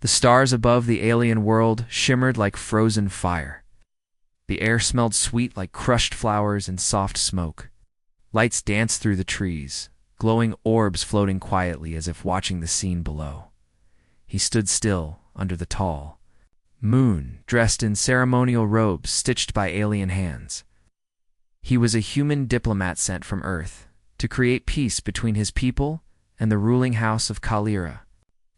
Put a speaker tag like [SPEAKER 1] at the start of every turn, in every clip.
[SPEAKER 1] The stars above the alien world shimmered like frozen fire. The air smelled sweet like crushed flowers and soft smoke. Lights danced through the trees, glowing orbs floating quietly as if watching the scene below. He stood still under the tall moon, dressed in ceremonial robes stitched by alien hands. He was a human diplomat sent from Earth to create peace between his people and the ruling house of Kaelyran.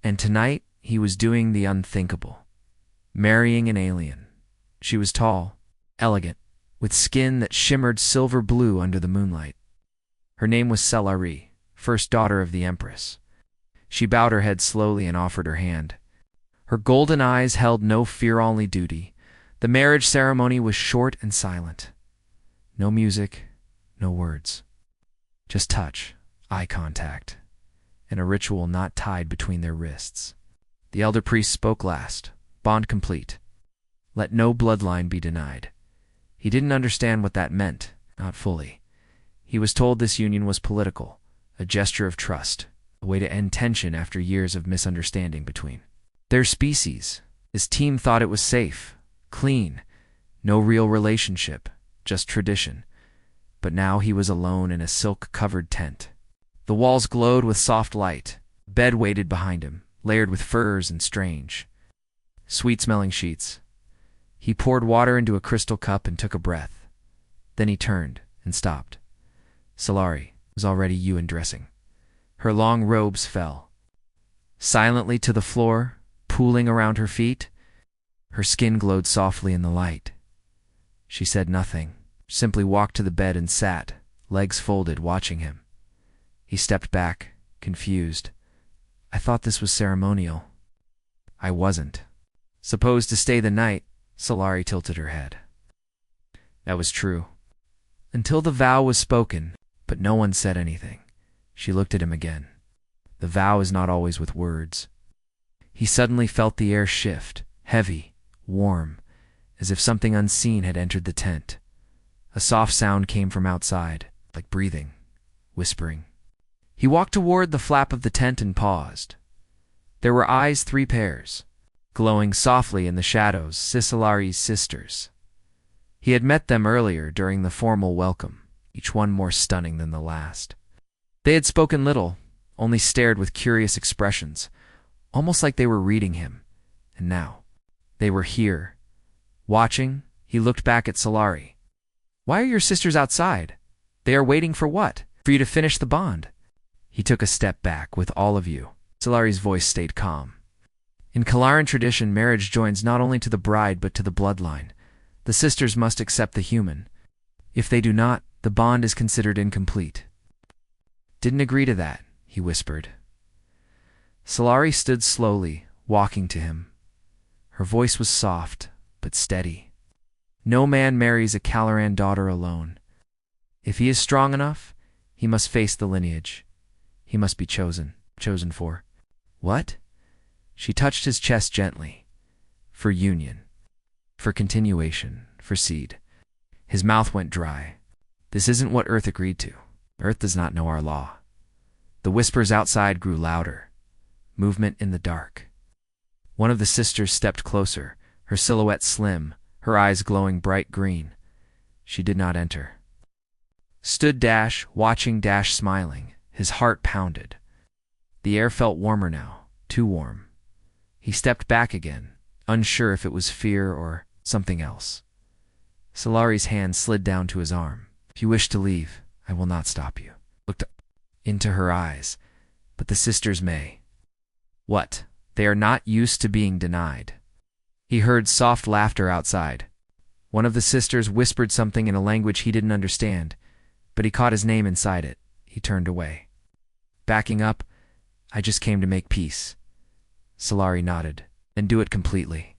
[SPEAKER 1] And tonight, he was doing the unthinkable, marrying an alien. She was tall, elegant, with skin that shimmered silver blue under the moonlight. Her name was Kaelyran, first daughter of the Empress. She bowed her head slowly and offered her hand. Her golden eyes held no fear, only duty. The marriage ceremony was short and silent. No music, no words. Just touch, eye contact, and a ritual knot tied between their wrists. The elder priest spoke last, bond complete. Let no bloodline be denied. He didn't understand what that meant, not fully. He was told this union was political, a gesture of trust, a way to end tension after years of misunderstanding between their species. His team thought it was safe, clean, no real relationship, just tradition. But now he was alone in a silk-covered tent. The walls glowed with soft light. A bed waited behind him, layered with furs and strange, sweet-smelling sheets. He poured water into a crystal cup and took a breath. Then he turned and stopped. Kaelyran was already undressing. Her long robes fell silently to the floor, pooling around her feet. Her skin glowed softly in the light. She said nothing, simply walked to the bed and sat, legs folded, watching him. He stepped back, confused. I thought this was ceremonial. I wasn't. Supposed to stay the night, Kaelyran tilted her head. That was true. Until the vow was spoken, but no one said anything. She looked at him again. The vow is not always with words. He suddenly felt the air shift, heavy, warm, as if something unseen had entered the tent. A soft sound came from outside, like breathing, whispering. He walked toward the flap of the tent and paused. There were eyes, 3 pairs, glowing softly in the shadows, Kaelyran's sisters. He had met them earlier during the formal welcome, each one more stunning than the last. They had spoken little, only stared with curious expressions, almost like they were reading him. And now, they were here. Watching, he looked back at Kaelyran. Why are your sisters outside? They are waiting for what? For you to finish the bond. He took a step back. With all of you. Kaelyran's voice stayed calm. In Kaelyran tradition, marriage joins not only to the bride but to the bloodline. The sisters must accept the human. If they do not, the bond is considered incomplete. Didn't agree to that, he whispered. Kaelyran stood slowly, walking to him. Her voice was soft, but steady. No man marries a Kaelyran daughter alone. If he is strong enough, he must face the lineage. He must be chosen for. What? She touched his chest gently. For union. For continuation. For seed. His mouth went dry. This isn't what Earth agreed to. Earth does not know our law. The whispers outside grew louder. Movement in the dark. One of the sisters stepped closer, her silhouette slim, her eyes glowing bright green. She did not enter. Stood Dash, watching Dash smiling. His heart pounded. The air felt warmer now, too warm. He stepped back again, unsure if it was fear or something else. Kaelyran's hand slid down to his arm. If you wish to leave, I will not stop you. Looked into her eyes, but the sisters may. What? They are not used to being denied. He heard soft laughter outside. One of the sisters whispered something in a language he didn't understand, but he caught his name inside it. He turned away. Backing up, I just came to make peace. Kaelyran nodded, and do it completely.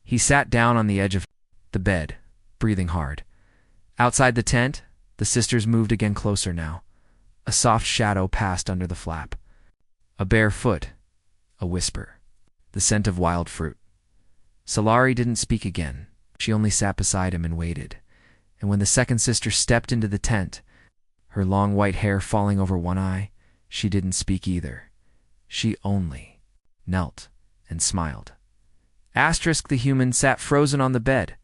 [SPEAKER 1] He sat down on the edge of the bed, breathing hard. Outside the tent, the sisters moved again closer now. A soft shadow passed under the flap. A bare foot. A whisper. The scent of wild fruit. Kaelyran didn't speak again. She only sat beside him and waited. And when the second sister stepped into the tent, her long white hair falling over one eye, she didn't speak either. She only knelt and smiled. Asterisk the human sat frozen on the bed.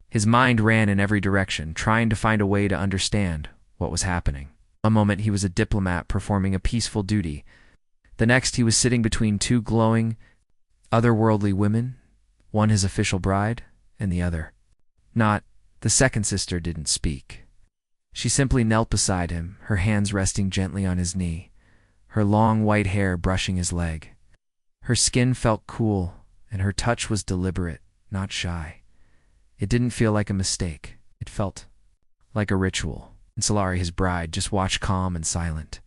[SPEAKER 1] His mind ran in every direction, trying to find a way to understand what was happening. A moment he was a diplomat performing a peaceful duty. The next he was sitting between two glowing, otherworldly women, one his official bride, and the other not. The second sister didn't speak. She simply knelt beside him, her hands resting gently on his knee, her long white hair brushing his leg. Her skin felt cool, and her touch was deliberate, not shy. It didn't feel like a mistake. It felt like a ritual. And Solari, his bride, just watched calm and silent.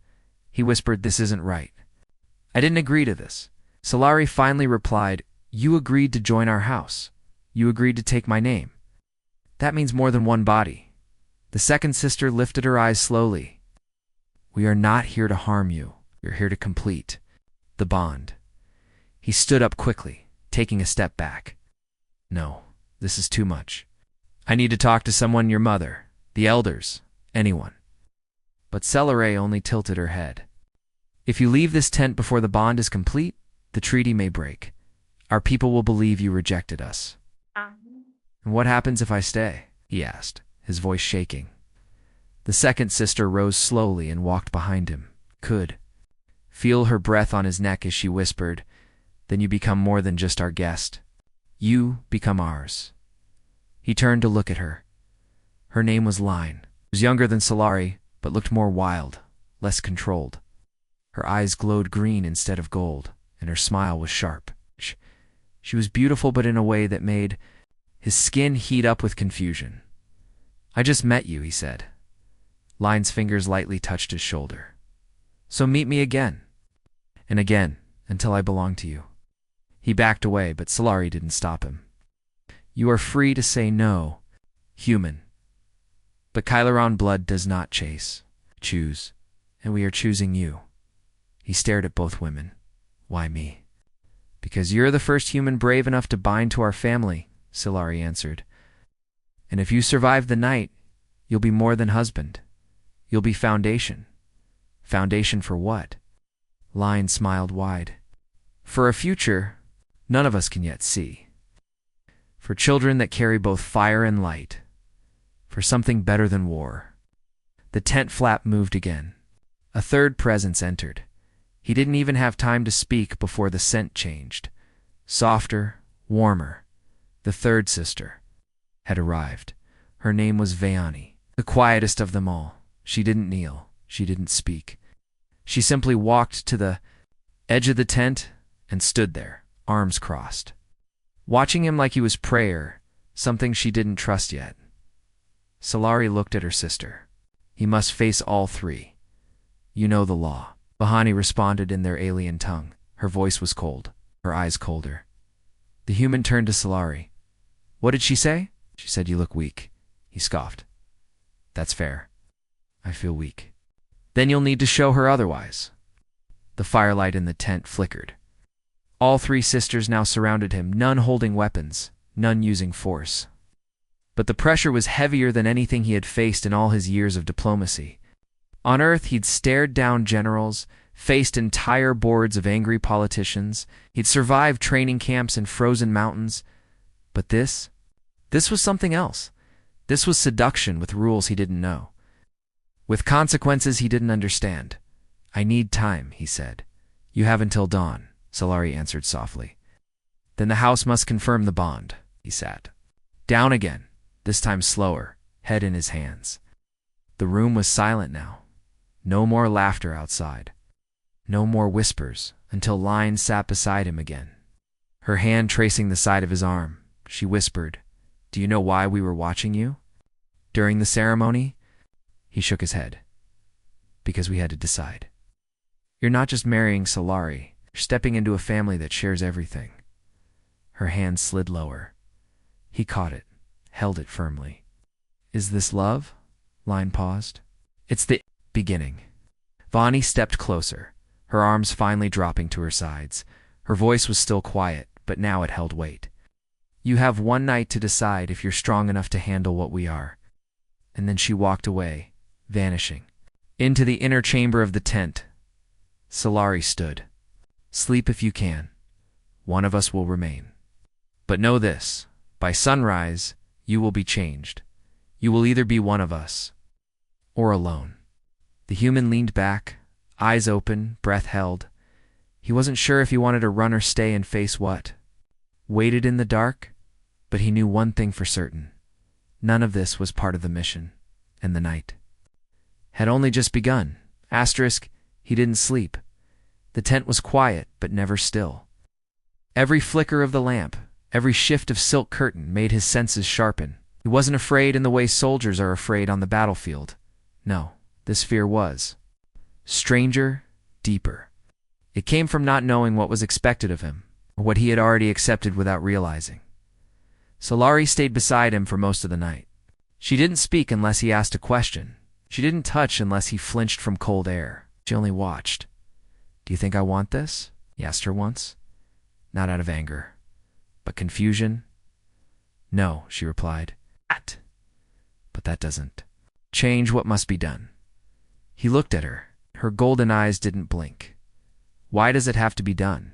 [SPEAKER 1] He whispered, "This isn't right. I didn't agree to this." Solari finally replied, "You agreed to join our house. You agreed to take my name. That means more than one body." The second sister lifted her eyes slowly. "We are not here to harm you. We're here to complete the bond." He stood up quickly, taking a step back. "No, this is too much. I need to talk to someone, your mother, the elders, anyone." But Celeray only tilted her head. "If you leave this tent before the bond is complete, the treaty may break. Our people will believe you rejected us." "And what happens if I stay?" he asked, his voice shaking. The second sister rose slowly and walked behind him. Could feel her breath on his neck as she whispered, "Then you become more than just our guest. You become ours." He turned to look at her. Her name was Line. She was younger than Solari, but looked more wild, less controlled. Her eyes glowed green instead of gold, and her smile was sharp. She was beautiful, but in a way that made his skin heat up with confusion. "I just met you," he said. Line's fingers lightly touched his shoulder. "So meet me again, and again, until I belong to you." He backed away, but Solari didn't stop him. "You are free to say no, human. But Kaelyran blood does not chase. Choose, and we are choosing you." He stared at both women. "Why me?" "Because you're the first human brave enough to bind to our family," Solari answered. "And if you survive the night, you'll be more than husband. You'll be foundation." "Foundation for what?" Line smiled wide. "For a future none of us can yet see. For children that carry both fire and light. For something better than war." The tent flap moved again. A third presence entered. He didn't even have time to speak before the scent changed. Softer, warmer. The third sister had arrived. Her name was Vayani, the quietest of them all. She didn't kneel. She didn't speak. She simply walked to the edge of the tent and stood there, arms crossed, watching him like he was prayer, something she didn't trust yet. Solari looked at her sister. "He must face all three. You know the law." Vahani responded in their alien tongue. Her voice was cold, her eyes colder. The human turned to Solari. "What did she say?" "She said you look weak." He scoffed. "That's fair. I feel weak." "Then you'll need to show her otherwise." The firelight in the tent flickered. All three sisters now surrounded him, none holding weapons, none using force. But the pressure was heavier than anything he had faced in all his years of diplomacy. On Earth, he'd stared down generals, faced entire boards of angry politicians. He'd survived training camps in frozen mountains. But this was something else. This was seduction with rules he didn't know, with consequences he didn't understand. "I need time," he said. "You have until dawn," Solari answered softly. "Then the house must confirm the bond." He sat down again, this time slower, head in his hands. The room was silent now. No more laughter outside. No more whispers, until Line sat beside him again. Her hand tracing the side of his arm, she whispered, "Do you know why we were watching you during the ceremony?" He shook his head. "Because we had to decide. You're not just marrying Solari, you're stepping into a family that shares everything." Her hand slid lower. He caught it, held it firmly. "Is this love?" Line paused. "It's the beginning." Vani stepped closer, her arms finally dropping to her sides. Her voice was still quiet, but now it held weight. "You have one night to decide if you're strong enough to handle what we are." And then she walked away, vanishing into the inner chamber of the tent. Solari stood. "Sleep if you can. one of us will remain. But know this, by sunrise, you will be changed. You will either be one of us, or alone." The human leaned back, eyes open, breath held. He wasn't sure if he wanted to run or stay and face what waited in the dark, but he knew one thing for certain. None of this was part of the mission, and the night had only just begun. Asterisk, he didn't sleep. The tent was quiet, but never still. Every flicker of the lamp, every shift of silk curtain made his senses sharpen. He wasn't afraid in the way soldiers are afraid on the battlefield. No, this fear was stranger, deeper. It came from not knowing what was expected of him, or what he had already accepted without realizing. Solari stayed beside him for most of the night. She didn't speak unless he asked a question. She didn't touch unless he flinched from cold air. She only watched. "Do you think I want this?" he asked her once. Not out of anger, but confusion. "No," she replied. But that doesn't change what must be done." He looked at her. Her golden eyes didn't blink. "Why does it have to be done?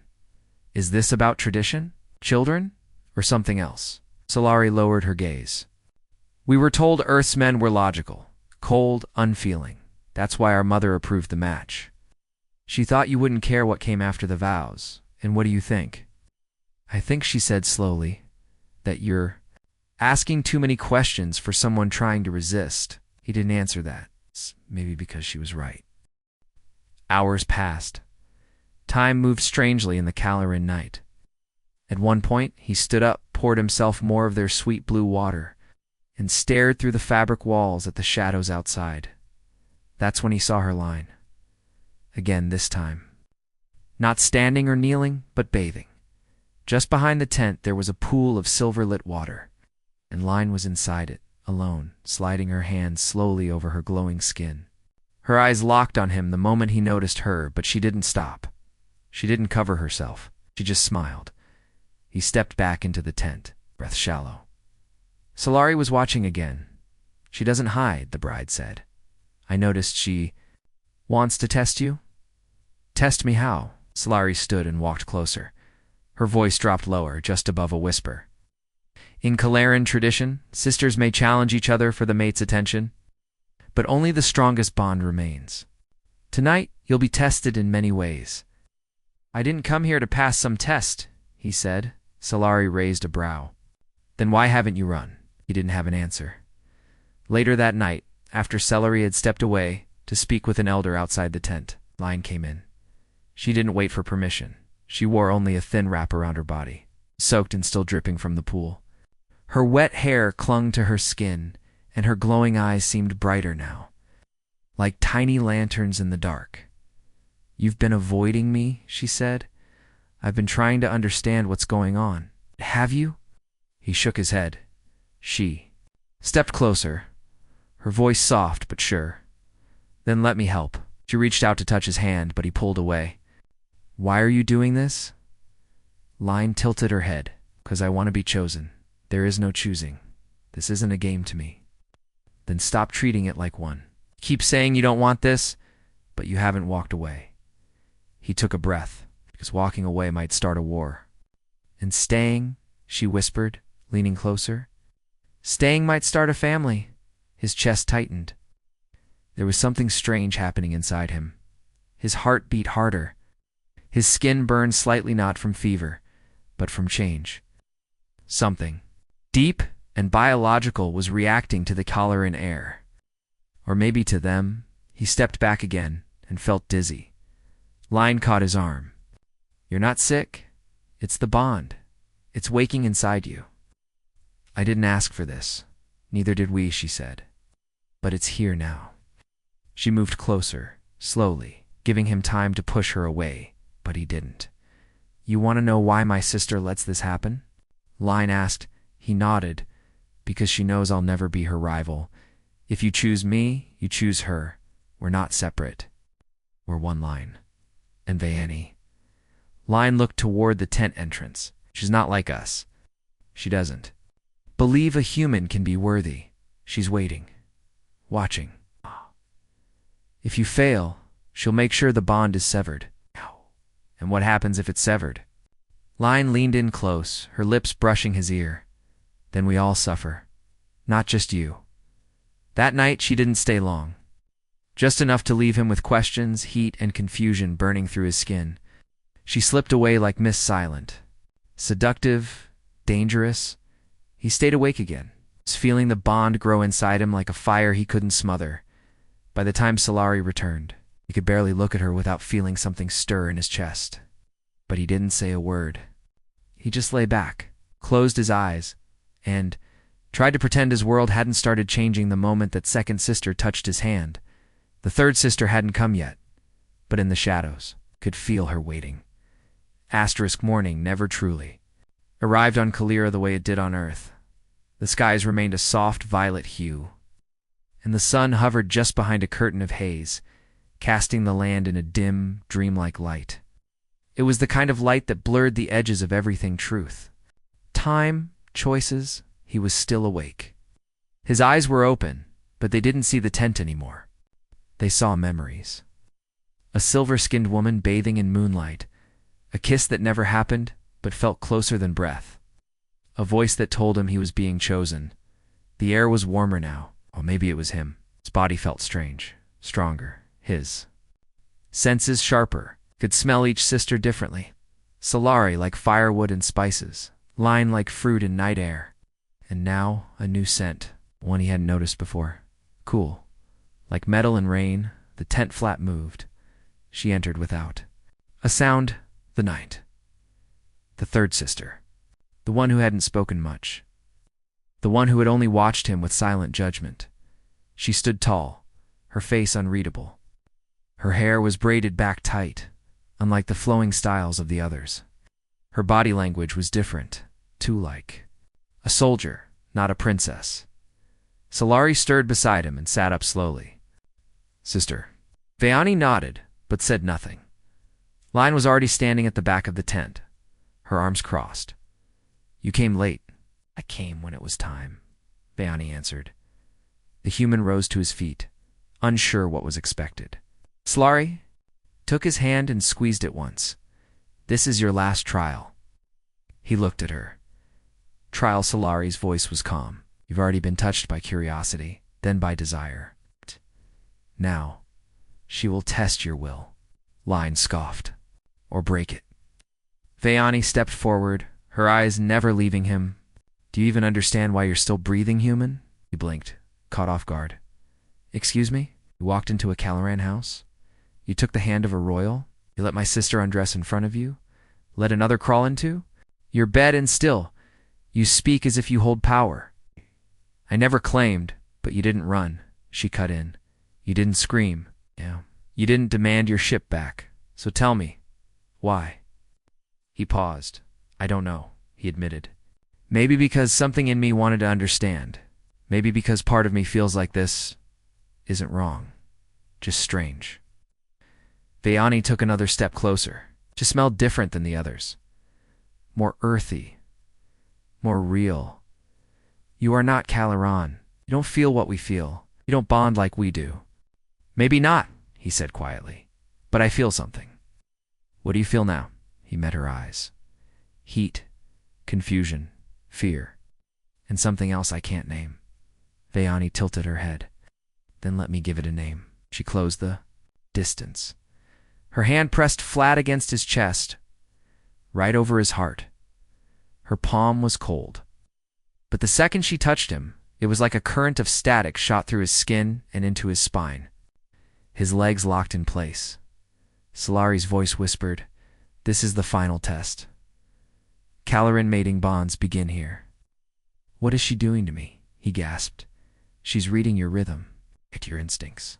[SPEAKER 1] Is this about tradition, children, or something else?" Solari lowered her gaze. "We were told Earth's men were logical, cold, unfeeling. That's why our mother approved the match. She thought you wouldn't care what came after the vows. And what do you think?" "I think," she said slowly, "that you're asking too many questions for someone trying to resist." He didn't answer that, maybe because she was right. Hours passed. Time moved strangely in the Kaelyran night. At one point, he stood up, poured himself more of their sweet blue water, and stared through the fabric walls at the shadows outside. That's when he saw her lying. Again this time. Not standing or kneeling, but bathing. Just behind the tent there was a pool of silver-lit water, and Line was inside it, alone, sliding her hands slowly over her glowing skin. Her eyes locked on him the moment he noticed her, but she didn't stop. She didn't cover herself. She just smiled. He stepped back into the tent, breath shallow. Solari was watching again. "She doesn't hide," the bride said. "I noticed she wants to test you." "Test me how?" Solari stood and walked closer. Her voice dropped lower, just above a whisper. "In Kaelyran tradition, sisters may challenge each other for the mate's attention, but only the strongest bond remains. Tonight, you'll be tested in many ways." "I didn't come here to pass some test," he said. Solari raised a brow. "Then why haven't you run?" He didn't have an answer. Later that night, after Celery had stepped away to speak with an elder outside the tent, Line came in. She didn't wait for permission. She wore only a thin wrap around her body, soaked and still dripping from the pool. Her wet hair clung to her skin, and her glowing eyes seemed brighter now, like tiny lanterns in the dark. "You've been avoiding me," she said. "I've been trying to understand what's going on. Have you?" He shook his head. She stepped closer, her voice soft but sure. "Then let me help." She reached out to touch his hand, but he pulled away. "Why are you doing this?" Line tilted her head. "'Cause I want to be chosen. There is no choosing. This isn't a game to me." "Then stop treating it like one. Keep saying you don't want this, but you haven't walked away." He took a breath, because walking away might start a war. "And staying," she whispered, leaning closer. "Staying might start a family." His chest tightened. There was something strange happening inside him. His heart beat harder. His skin burned slightly, not from fever, but from change. Something deep and biological was reacting to the Kaelyran air. Or maybe to them. He stepped back again and felt dizzy. Line caught his arm. "You're not sick. It's the bond. It's waking inside you." "I didn't ask for this. Neither did we," she said. "But it's here now." She moved closer, slowly, giving him time to push her away, but he didn't. "You want to know why my sister lets this happen?" Line asked. He nodded. "Because she knows I'll never be her rival. If you choose me, you choose her. We're not separate. We're one line." "And Vayani?" Line looked toward the tent entrance. "She's not like us. She doesn't believe a human can be worthy. She's waiting. Watching. If you fail, she'll make sure the bond is severed." "And what happens if it's severed?" Lion leaned in close, her lips brushing his ear. Then we all suffer. Not just you. That night she didn't stay long. Just enough to leave him with questions, heat, and confusion burning through his skin. She slipped away like Miss Silent. Seductive, dangerous. He stayed awake again, feeling the bond grow inside him like a fire he couldn't smother. By the time Solari returned, he could barely look at her without feeling something stir in his chest. But he didn't say a word. He just lay back, closed his eyes, and tried to pretend his world hadn't started changing the moment that second sister touched his hand. The third sister hadn't come yet, but in the shadows, could feel her waiting. Asterisk morning never truly arrived on Kaelyran the way it did on Earth. The skies remained a soft violet hue, and the sun hovered just behind a curtain of haze, casting the land in a dim, dreamlike light. It was the kind of light that blurred the edges of everything truth. Time, choices, he was still awake. His eyes were open, but they didn't see the tent anymore. They saw memories. A silver-skinned woman bathing in moonlight, a kiss that never happened but felt closer than breath. A voice that told him he was being chosen. The air was warmer now. Or maybe it was him. His body felt strange, stronger, his. Senses sharper, could smell each sister differently. Solari like firewood and spices, Lion like fruit in night air. And now a new scent, one he hadn't noticed before. Cool. Like metal and rain, the tent flap moved. She entered without a sound. The night. The third sister. The one who hadn't spoken much. The one who had only watched him with silent judgment. She stood tall, her face unreadable. Her hair was braided back tight, unlike the flowing styles of the others. Her body language was different, too like a soldier, not a princess. Solari stirred beside him and sat up slowly. Sister. Vayani nodded, but said nothing. Lion was already standing at the back of the tent, her arms crossed. You came late. I came when it was time, Vayani answered. The human rose to his feet, unsure what was expected. Solari took his hand and squeezed it once. This is your last trial. He looked at her. Trial. Solari's voice was calm. You've already been touched by curiosity, then by desire. Now, she will test your will. Lion scoffed. Or break it. Vayani stepped forward, her eyes never leaving him. Do you even understand why you're still breathing, human? He blinked, caught off guard. Excuse me? You walked into a Kaelyran house? You took the hand of a royal? You let my sister undress in front of you? Let another crawl into your bed and still, you speak as if you hold power. I never claimed, but you didn't run, she cut in. You didn't scream. Yeah. You didn't demand your ship back. So tell me, why? He paused. I don't know, he admitted. Maybe because something in me wanted to understand. Maybe because part of me feels like this isn't wrong, just strange. Vayani took another step closer. Just smelled different than the others. More earthy. More real. You are not Kaelyran. You don't feel what we feel. You don't bond like we do. Maybe not, he said quietly. But I feel something. What do you feel now? He met her eyes. Heat, confusion, fear, and something else I can't name. Vayani tilted her head. Then let me give it a name. She closed the distance. Her hand pressed flat against his chest, right over his heart. Her palm was cold. But the second she touched him, it was like a current of static shot through his skin and into his spine. His legs locked in place. Solari's voice whispered, This is the final test. Kaelyran mating bonds begin here. What is she doing to me? He gasped. She's reading your rhythm, at your instincts.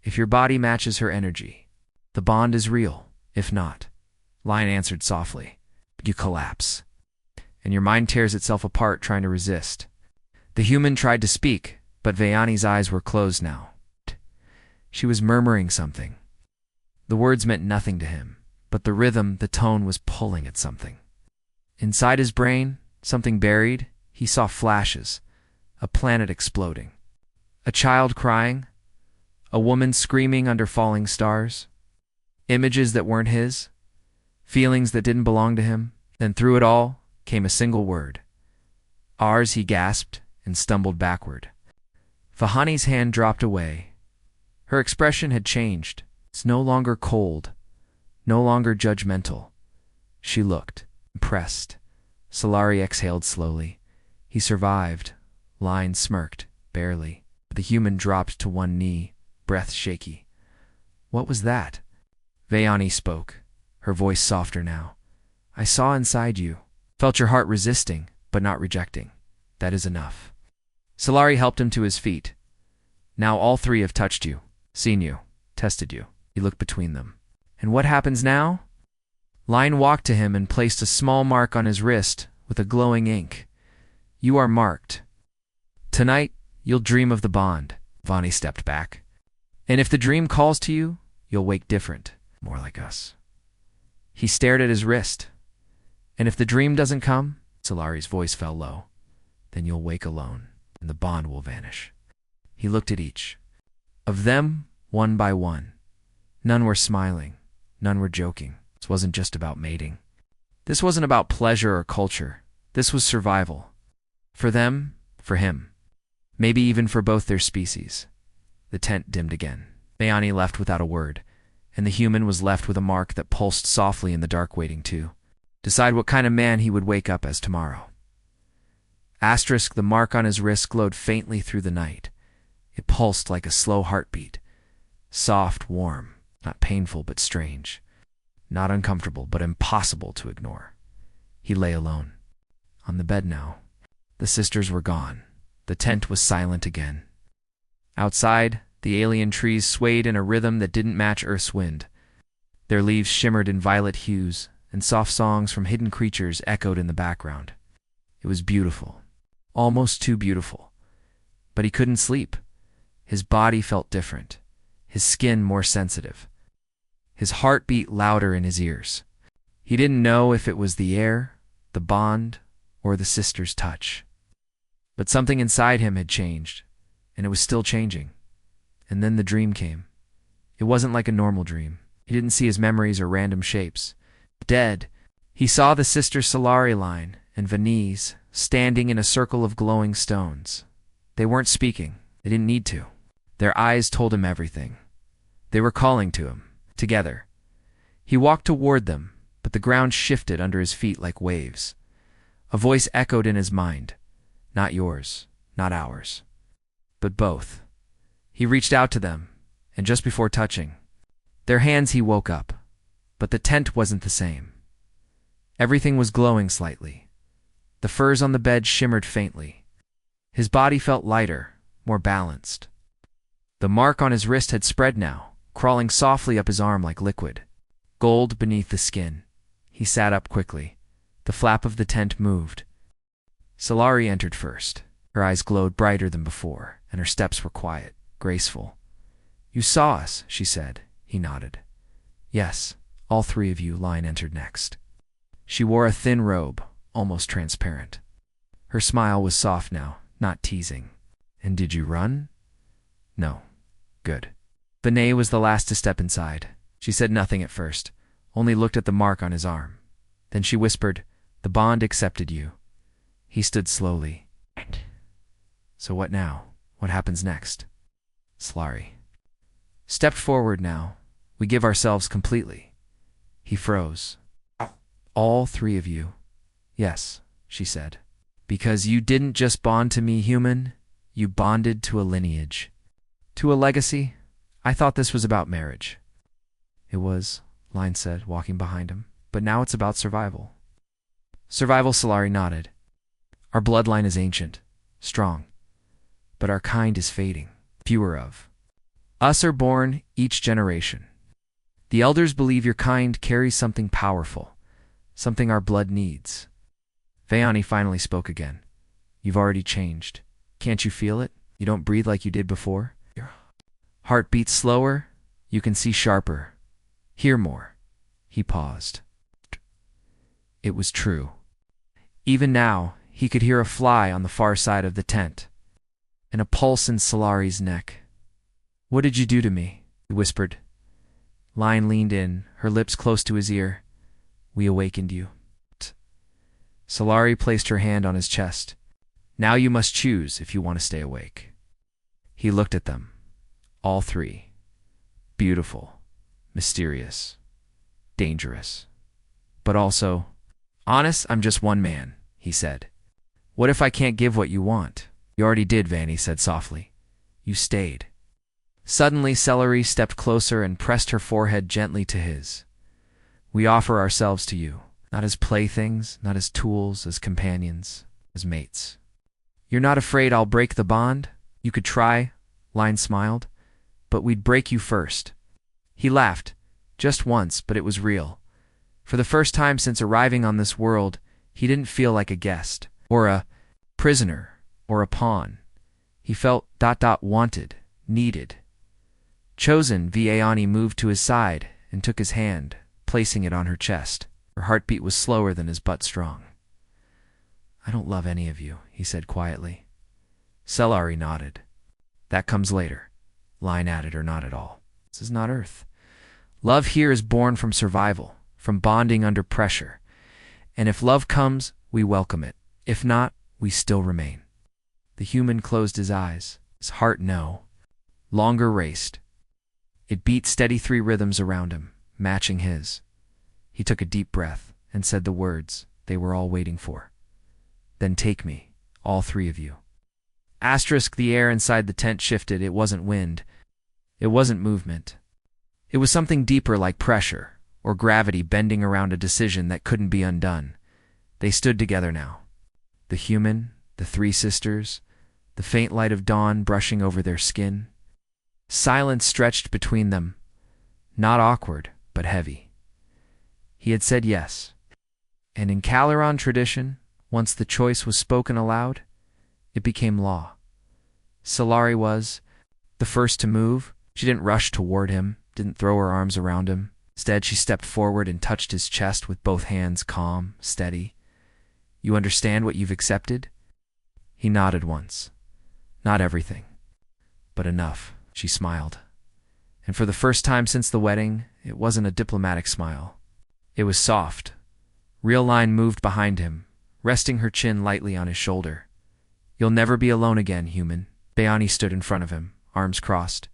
[SPEAKER 1] If your body matches her energy, the bond is real. If not, Lion answered softly, you collapse, and your mind tears itself apart trying to resist. The human tried to speak, but Vayani's eyes were closed now. She was murmuring something. The words meant nothing to him, but the rhythm, the tone was pulling at something. Inside his brain, something buried, he saw flashes, a planet exploding, a child crying, a woman screaming under falling stars, images that weren't his, feelings that didn't belong to him. Then through it all came a single word. Ours, he gasped and stumbled backward. Vahani's hand dropped away. Her expression had changed. It's no longer cold, no longer judgmental. She looked, impressed. Solari exhaled slowly. He survived. Line smirked, barely. The human dropped to one knee, breath shaky. What was that? Vayani spoke, her voice softer now. I saw inside you, felt your heart resisting, but not rejecting. That is enough. Solari helped him to his feet. Now all three have touched you, seen you, tested you. He looked between them. And what happens now? Line walked to him and placed a small mark on his wrist with a glowing ink. You are marked. Tonight, you'll dream of the bond. Vani stepped back. And if the dream calls to you, you'll wake different, more like us. He stared at his wrist. And if the dream doesn't come, Solari's voice fell low, then you'll wake alone, and the bond will vanish. He looked at each. Of them, one by one. None were smiling. None were joking. This wasn't just about mating. This wasn't about pleasure or culture. This was survival. For them, for him. Maybe even for both their species. The tent dimmed again. Bayani left without a word, and the human was left with a mark that pulsed softly in the dark, waiting to decide what kind of man he would wake up as tomorrow. Asterisk, the mark on his wrist glowed faintly through the night. It pulsed like a slow heartbeat. Soft, warm, not painful but strange. Not uncomfortable but impossible to ignore. He lay alone. On the bed now. The sisters were gone. The tent was silent again. Outside, the alien trees swayed in a rhythm that didn't match Earth's wind. Their leaves shimmered in violet hues, and soft songs from hidden creatures echoed in the background. It was beautiful. Almost too beautiful. But he couldn't sleep. His body felt different. His skin more sensitive. His heart beat louder in his ears. He didn't know if it was the air, the bond, or the sister's touch. But something inside him had changed, and it was still changing. And then the dream came. It wasn't like a normal dream. He didn't see his memories or random shapes. Dead, he saw the sister Solari line and Vaniz standing in a circle of glowing stones. They weren't speaking. They didn't need to. Their eyes told him everything. They were calling to him, together. He walked toward them, but the ground shifted under his feet like waves. A voice echoed in his mind. Not yours, not ours, but both. He reached out to them, and just before touching their hands, he woke up. But the tent wasn't the same. Everything was glowing slightly. The furs on the bed shimmered faintly. His body felt lighter, more balanced. The mark on his wrist had spread now, crawling softly up his arm like liquid. Gold beneath the skin. He sat up quickly. The flap of the tent moved. Solari entered first. Her eyes glowed brighter than before, and her steps were quiet, graceful. You saw us, she said. He nodded. Yes, all three of you. Line entered next. She wore a thin robe, almost transparent. Her smile was soft now, not teasing. And did you run? No. Good. Benet was the last to step inside. She said nothing at first, only looked at the mark on his arm. Then she whispered, The bond accepted you. He stood slowly. So what now? What happens next? Solari stepped forward now. We give ourselves completely. He froze. All three of you. Yes, she said. Because you didn't just bond to me, human. You bonded to a lineage. To a legacy. I thought this was about marriage. It was, Line said, walking behind him. But now it's about survival. Survival, Solari nodded. Our bloodline is ancient, strong. But our kind is fading. Fewer of us are born each generation. The elders believe your kind carries something powerful, something our blood needs. Vayani finally spoke again. You've already changed. Can't you feel it? You don't breathe like you did before. Your heart beats slower. You can see sharper. Hear more. He paused. It was true. Even now, he could hear a fly on the far side of the tent, and a pulse in Solari's neck. What did you do to me? He whispered. Line leaned in, her lips close to his ear. We awakened you. Solari placed her hand on his chest. Now you must choose if you want to stay awake. He looked at them. All three. Beautiful, mysterious, dangerous. But also, honest, I'm just one man, he said. What if I can't give what you want? You already did, Vanny said softly. You stayed. Suddenly, Celery stepped closer and pressed her forehead gently to his. We offer ourselves to you, not as playthings, not as tools, as companions, as mates. You're not afraid I'll break the bond? You could try, Line smiled, but we'd break you first. He laughed, just once, but it was real. For the first time since arriving on this world, he didn't feel like a guest, or a prisoner, or a pawn. He felt wanted, needed. Chosen, Viayani moved to his side and took his hand, placing it on her chest. Her heartbeat was slower than his butt strong. I don't love any of you, he said quietly. Celery nodded. That comes later, Line added, or not at all. This is not Earth. Love here is born from survival, from bonding under pressure. And if love comes, we welcome it. If not, we still remain. The human closed his eyes. His heart longer raced. It beat steady 3 rhythms around him, matching his. He took a deep breath and said the words they were all waiting for. Then take me, all 3 of you. Asterisk, the air inside the tent shifted. It wasn't wind. It wasn't movement. It was something deeper, like pressure or gravity bending around a decision that couldn't be undone. They stood together now. The human, the 3 sisters, the faint light of dawn brushing over their skin. Silence stretched between them, not awkward, but heavy. He had said yes. And in Kaelyran tradition, once the choice was spoken aloud, it became law. Solari was the first to move. She didn't rush toward him, didn't throw her arms around him. Instead, she stepped forward and touched his chest with both hands, calm, steady. You understand what you've accepted? He nodded once. Not everything, but enough, she smiled. And for the first time since the wedding, it wasn't a diplomatic smile. It was soft. Real Line moved behind him, resting her chin lightly on his shoulder. You'll never be alone again, human. Bayani stood in front of him, arms crossed.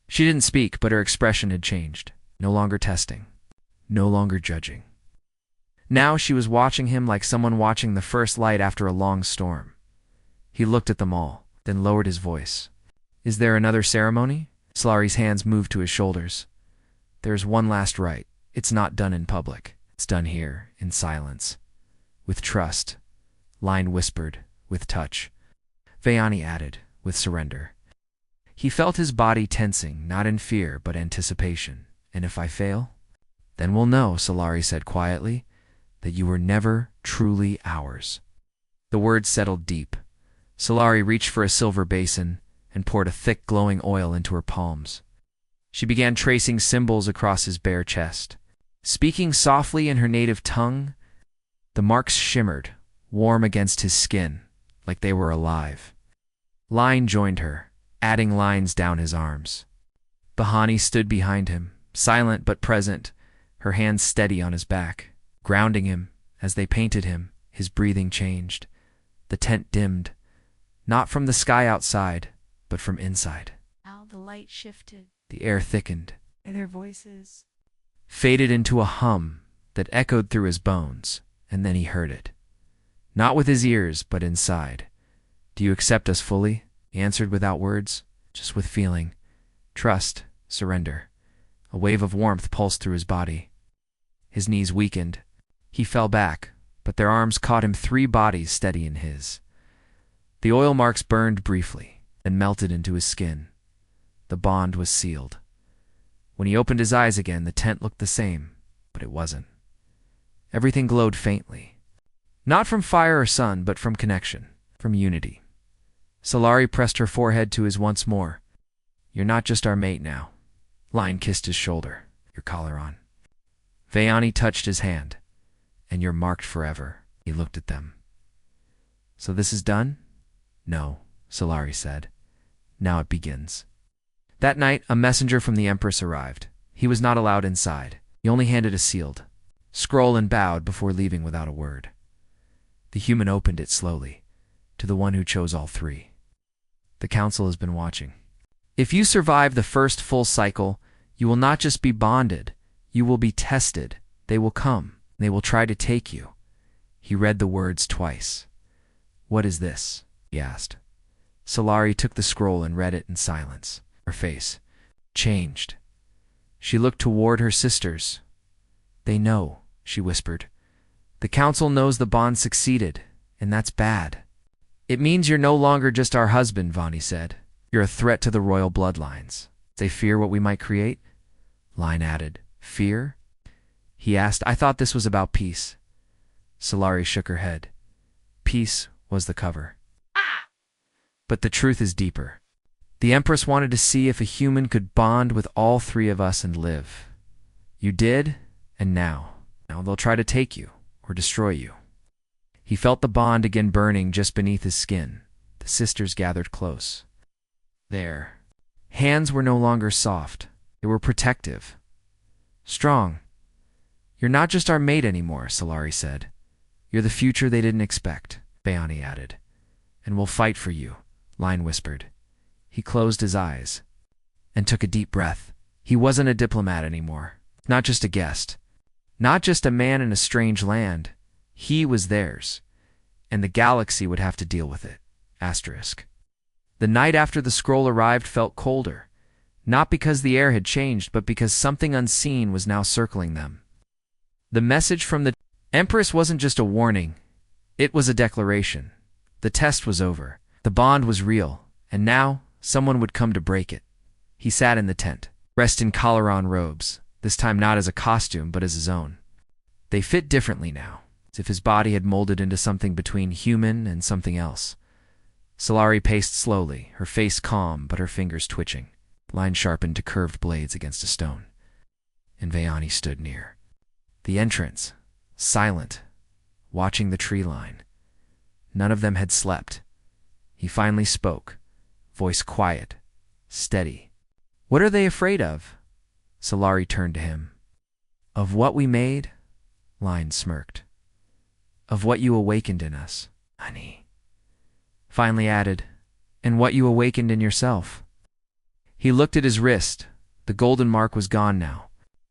[SPEAKER 1] She didn't speak, but her expression had changed. No longer testing. No longer judging. Now she was watching him like someone watching the first light after a long storm. He looked at them all, then lowered his voice. Is there another ceremony? Solari's hands moved to his shoulders. There's one last rite. It's not done in public. It's done here, in silence. With trust. Line whispered, with touch. Vayani added, with surrender. He felt his body tensing, not in fear, but anticipation. And if I fail? Then we'll know, Solari said quietly, that you were never truly ours. The words settled deep. Solari reached for a silver basin and poured a thick, glowing oil into her palms. She began tracing symbols across his bare chest. Speaking softly in her native tongue, the marks shimmered, warm against his skin, like they were alive. Line joined her, adding lines down his arms. Bahani stood behind him, silent but present, her hands steady on his back, grounding him. As they painted him, his breathing changed. The tent dimmed, not from the sky outside, but from inside.
[SPEAKER 2] Now the light shifted.
[SPEAKER 1] The air thickened.
[SPEAKER 2] Their voices
[SPEAKER 1] Faded into a hum that echoed through his bones, and then he heard it. Not with his ears, but inside. Do you accept us fully? He answered without words, just with feeling. Trust, surrender. A wave of warmth pulsed through his body. His knees weakened. He fell back, but their arms caught him, 3 bodies steady in his. The oil marks burned briefly, then melted into his skin. The bond was sealed. When he opened his eyes again, the tent looked the same, but it wasn't. Everything glowed faintly. Not from fire or sun, but from connection, from unity. Solari pressed her forehead to his once more. You're not just our mate now. Line kissed his shoulder. You're Kaelyran. Vayani touched his hand. And you're marked forever. He looked at them. So this is done? No, Solari said. Now it begins. That night, a messenger from the Empress arrived. He was not allowed inside. He only handed a sealed scroll and bowed before leaving without a word. The human opened it slowly, to the one who chose all three. The council has been watching. If you survive the first full cycle, you will not just be bonded, you will be tested. They will come. They will try to take you. He read the words twice. What is this? He asked. Solari took the scroll and read it in silence. Her face changed. She looked toward her sisters. They know, she whispered. The council knows the bond succeeded, and that's bad. It means you're no longer just our husband, Vani said. You're a threat to the royal bloodlines. They fear what we might create? Line added. Fear? He asked. I thought this was about peace. Solari shook her head. Peace was the cover. But the truth is deeper. The Empress wanted to see if a human could bond with all three of us and live. You did, and now they'll try to take you or destroy you. He felt the bond again burning just beneath his skin. The sisters gathered close. Their hands were no longer soft. They were protective. Strong. You're not just our mate anymore, Solari said. You're the future they didn't expect, Bayani added. And we'll fight for you, Line whispered. He closed his eyes and took a deep breath. He wasn't a diplomat anymore, not just a guest, not just a man in a strange land. He was theirs, and the galaxy would have to deal with it. Asterisk. The night after the scroll arrived felt colder, not because the air had changed, but because something unseen was now circling them. The message from the Empress wasn't just a warning, it was a declaration. The test was over, the bond was real, and now someone would come to break it. He sat in the tent, dressed in Kaelyran robes, this time not as a costume but as his own. They fit differently now, as if his body had molded into something between human and something else. Solari paced slowly, her face calm but her fingers twitching, line sharpened to curved blades against a stone. And Vayani stood near. The entrance, silent, watching the tree line. None of them had slept. He finally spoke, voice quiet, steady. What are they afraid of? Solari turned to him. Of what we made? Line smirked. Of what you awakened in us, honey. Finally added, and what you awakened in yourself. He looked at his wrist. The golden mark was gone now,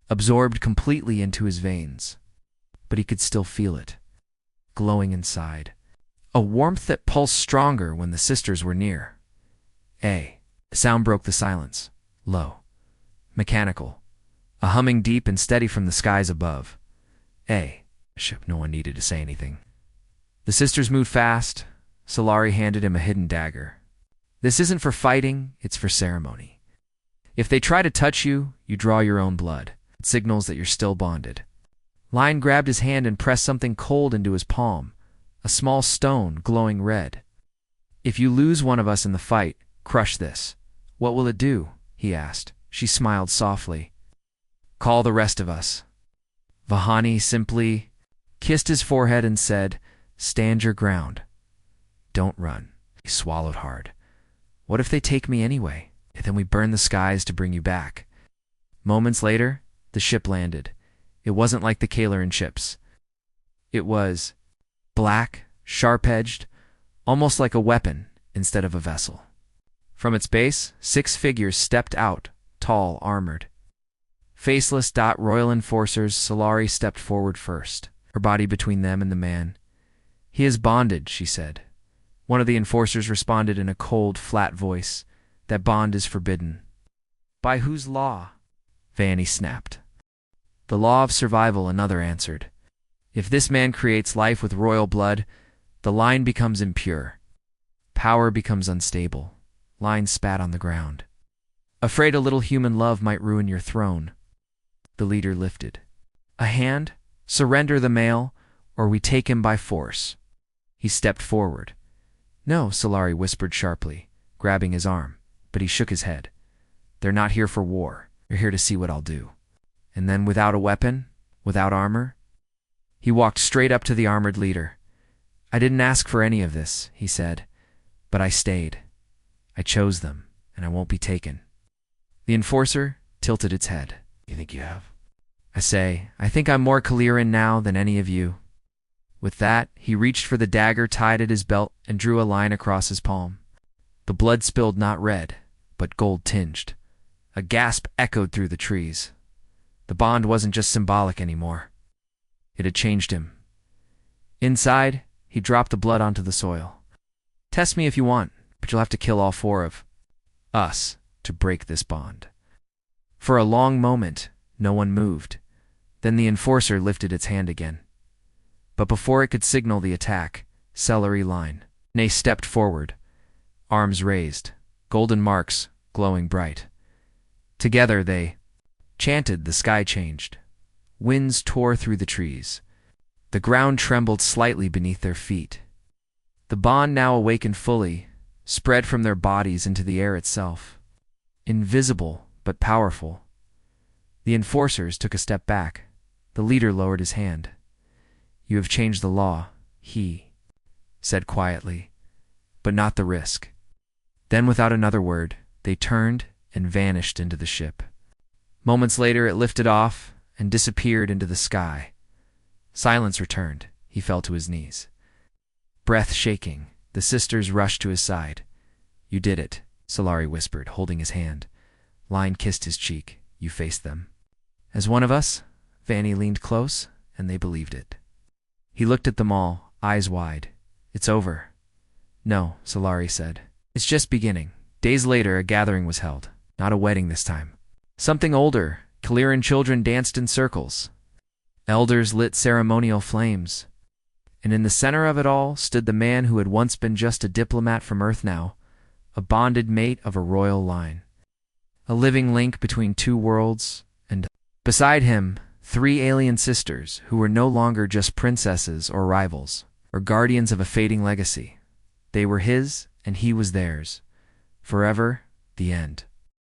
[SPEAKER 1] absorbed completely into his veins. But he could still feel it, glowing inside. A warmth that pulsed stronger when the sisters were near. A sound broke the silence, low, mechanical, a humming deep and steady from the skies above. No one needed to say anything. The sisters moved fast. Solari handed him a hidden dagger. This isn't for fighting, it's for ceremony. If they try to touch you, you draw your own blood. It signals that you're still bonded. Line grabbed his hand and pressed something cold into his palm, a small stone glowing red. If you lose one of us in the fight, crush this. What will it do? He asked. She smiled softly. Call the rest of us. Vahani simply kissed his forehead and said, Stand your ground. Don't run. He swallowed hard. What if they take me anyway? Then we burn the skies to bring you back. Moments later, the ship landed. It wasn't like the Kaelyran ships. It was black, sharp-edged, almost like a weapon instead of a vessel. From its base, 6 figures stepped out, tall, armored. Faceless royal enforcers. Solari stepped forward first, her body between them and the man. He is bonded, she said. One of the enforcers responded in a cold, flat voice. That bond is forbidden. By whose law? Vayani snapped. The law of survival, another answered. If this man creates life with royal blood, the line becomes impure. Power becomes unstable. Line spat on the ground. Afraid a little human love might ruin your throne. The leader lifted. A hand? Surrender the male, or we take him by force. He stepped forward. No, Solari whispered sharply, grabbing his arm, but he shook his head. They're not here for war. They're here to see what I'll do. And then without a weapon, without armor? He walked straight up to the armored leader. I didn't ask for any of this, he said, but I stayed. I chose them, and I won't be taken. The enforcer tilted its head. You think you have? I think I'm more Kaelyran now than any of you. With that, he reached for the dagger tied at his belt and drew a line across his palm. The blood spilled not red, but gold-tinged. A gasp echoed through the trees. The bond wasn't just symbolic anymore. It had changed him. Inside, he dropped the blood onto the soil. Test me if you want, but you'll have to kill all four of us to break this bond. For a long moment, no one moved. Then the enforcer lifted its hand again. But before it could signal the attack, celery line, Nay stepped forward, arms raised, golden marks glowing bright. Together they chanted. The sky changed. Winds tore through the trees. The ground trembled slightly beneath their feet. The bond now awakened fully, spread from their bodies into the air itself. Invisible, but powerful. The enforcers took a step back. The leader lowered his hand. "You have changed the law," he said quietly, "but not the risk." Then without another word, they turned and vanished into the ship. Moments later it lifted off and disappeared into the sky. Silence returned. He fell to his knees. Breath shaking, the sisters rushed to his side. "You did it," Solari whispered, holding his hand. Line kissed his cheek. "You faced them." "As one of us?" Vanny leaned close, and they believed it. He looked at them all, eyes wide. "It's over." "No," Solari said. "It's just beginning." Days later, a gathering was held. Not a wedding this time. Something older. Kaelyran children danced in circles. Elders lit ceremonial flames. And in the center of it all stood the man who had once been just a diplomat from Earth now, a bonded mate of a royal line. A living link between two worlds, and beside him, 3 alien sisters who were no longer just princesses or rivals, or guardians of a fading legacy. They were his, and he was theirs. Forever, the end.